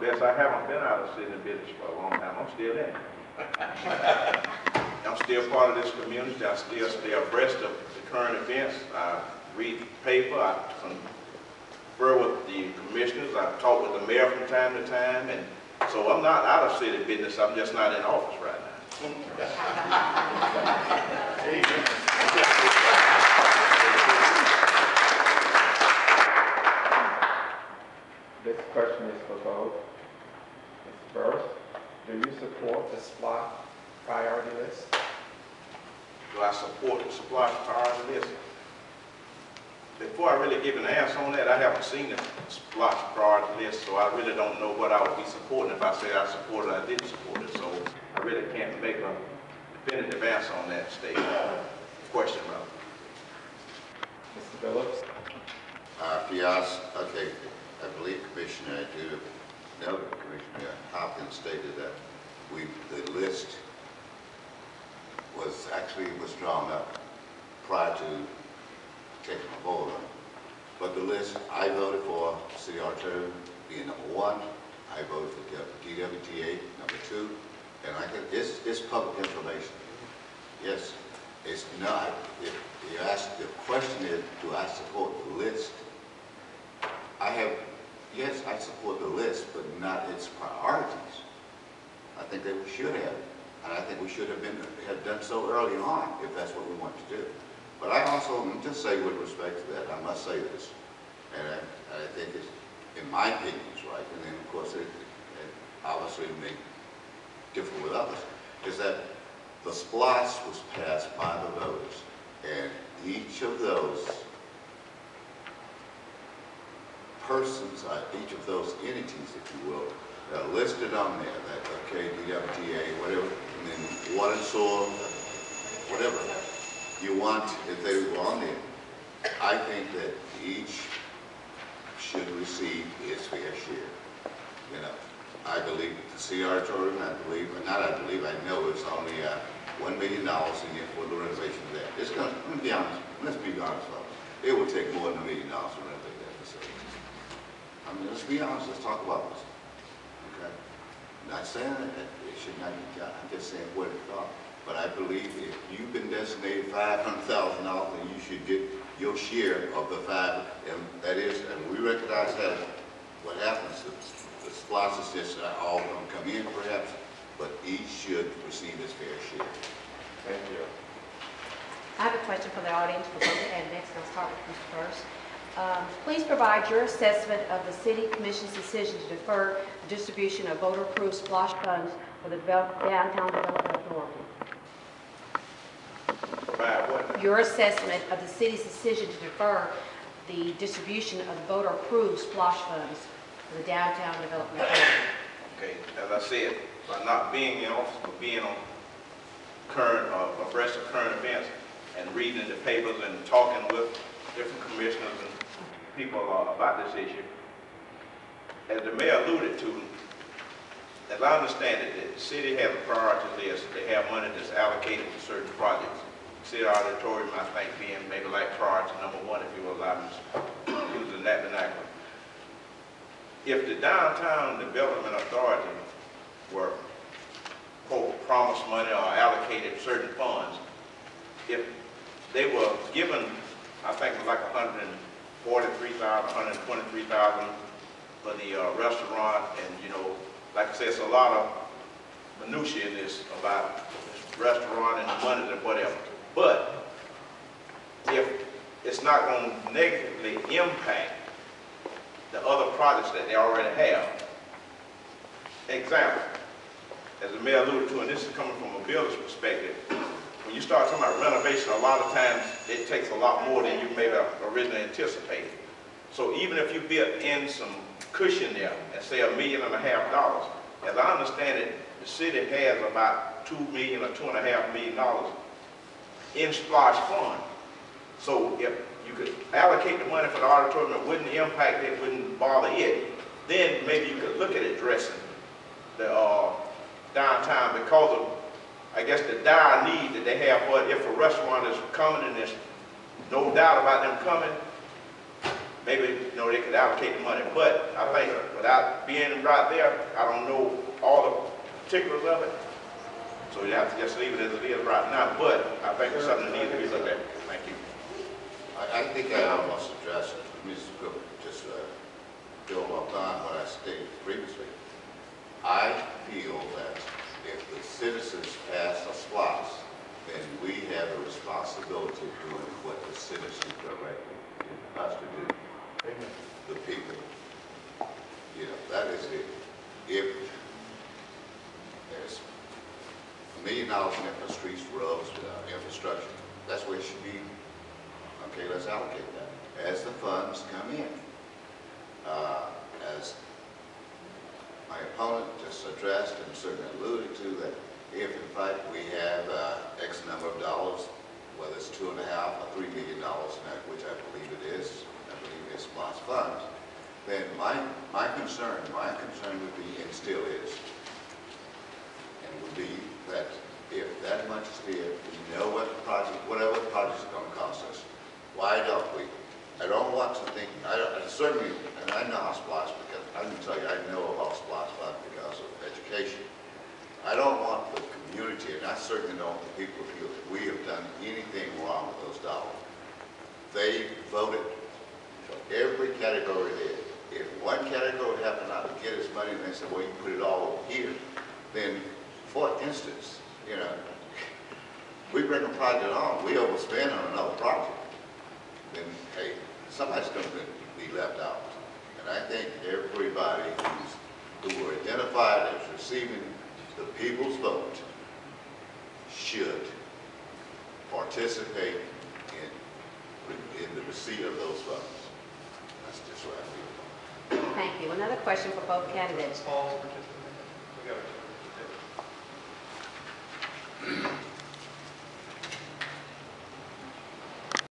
Yes, I haven't been out of city business for a long time. I'm still in it. I'm still part of this community. I still stay abreast of the current events. I read the paper. I confer with the commissioners. I talk with the mayor from time to time. And so I'm not out of city business. I'm just not in office right now. This question is for both. First, do you support the SPLOST priority list? Do I support the SPLOST priority list? Before I really give an answer on that, I haven't seen the SPLOST priority list, so I really don't know what I would be supporting if I said I support it or I didn't support it. So I really can't make a definitive answer on that statement. Question, Rob. Mr. Phillips? Yes, okay. I believe Commissioner Hopkins stated that the list was drawn up prior to taking a vote on it. But the list, I voted for CR2 being number 1. I voted for DWTA number 2. And I think it's public information. Yes, it's not. If you ask, the question is, do I support the list? Yes, I support the list, but not its priorities. I think that we should have, and I think we should have done so early on if that's what we want to do. But I also, just say with respect to that, I must say this, and I think it's, in my opinion, it's right, and then of course it obviously may differ with others, is that the SPLOST was passed by the voters, and each of those persons, each of those entities, if you will, that are listed on there, that, okay, DWTA, whatever, and then water and soil, whatever you want, if they were on there, I think that each should receive its fair share. You know, I believe the CR tourism, I know it's only $1 million a year for the renovation of that. It's gonna, let's be honest, folks. It would take more than $1 million to renovate that facility. I mean, let's be honest, let's talk about this. Okay? I'm not saying that it should not be done. I'm just saying what it thought. But I believe if you've been designated $500,000, then you should get your share of the and that is, and we recognize that what happens, the SPLOST is just all going to come in perhaps, but each should receive its fair share. Thank you. I have a question for the audience for both, and next I'll start with Mr. First. Please provide your assessment of the City Commission's decision to defer the distribution of voter-approved SPLOST funds for the Downtown Development Authority. Provide what? Your assessment of the city's decision to defer the distribution of the voter-approved SPLOST funds for the Downtown Development Authority. Okay, as I said, by not being in office, but being on current, abreast of current events, and reading the papers and talking with different commissioners and people about this issue, as the mayor alluded to, as I understand it, the city has a priority list. They have money that's allocated to certain projects. City Auditorium, I think, being maybe like priority number 1, if you will allow me to use that vernacular. If the Downtown Development Authority were, quote, promised money or allocated certain funds, if they were given, I think it was like $143,000, $123,000 for the restaurant, and you know, like I said, it's a lot of minutiae in this about this restaurant and the money and whatever. But if it's not going to negatively impact the other projects that they already have. Example, as the mayor alluded to, and this is coming from a builder's perspective, when you start talking about renovation, a lot of times it takes a lot more than you may have originally anticipated. So even if you build in some cushion there and say $1.5 million, as I understand it, the city has about $2 million or $2.5 million in SPLOST fund. So if you could allocate the money for the auditorium, it wouldn't impact it, wouldn't bother it, then maybe you could look at addressing the downtown because of, I guess, the dire need that they have for it. If a restaurant is coming and there's no doubt about them coming, maybe, you know, they could allocate the money. But I think without being right there, I don't know all the particulars of it. So you have to just leave it as it is right now. But I think it's something that needs to be looked at. Thank you. I think I almost addressed Mrs. Cook, just build upon what I stated previously. I feel that if the citizens pass a SPLOST, then we have a responsibility of doing what the citizens directly us to do. The people. You know, that is it. If there's $1 million in for streets, roads, infrastructure, that's where it should be. Okay, let's allocate that as the funds come in. As my opponent just addressed and certainly alluded to, that if in fact we have X number of dollars, whether it's $2.5 or $3 million, which I believe it is, I believe it's SPLOST funds, then my concern would be, and still is, and would be that if that much is there, we know what the project, whatever the project is going to cost us. Why don't we? I don't want to think, I certainly, and I know how SPLOST, because I can tell you, I know about SPLOST fund because of education. I don't want the community, and I certainly don't want the people feel that we have done anything wrong with those dollars. They voted for every category there. If one category happened not to get its money, and they said, well, you put it all over here, then, for instance, you know, we bring a project on, we overspend on another project, then, hey, somebody's going to be left out. And I think everybody who were identified as receiving the people's vote should participate in the receipt of those funds. That's just what I feel. Thank you. Another question for both candidates.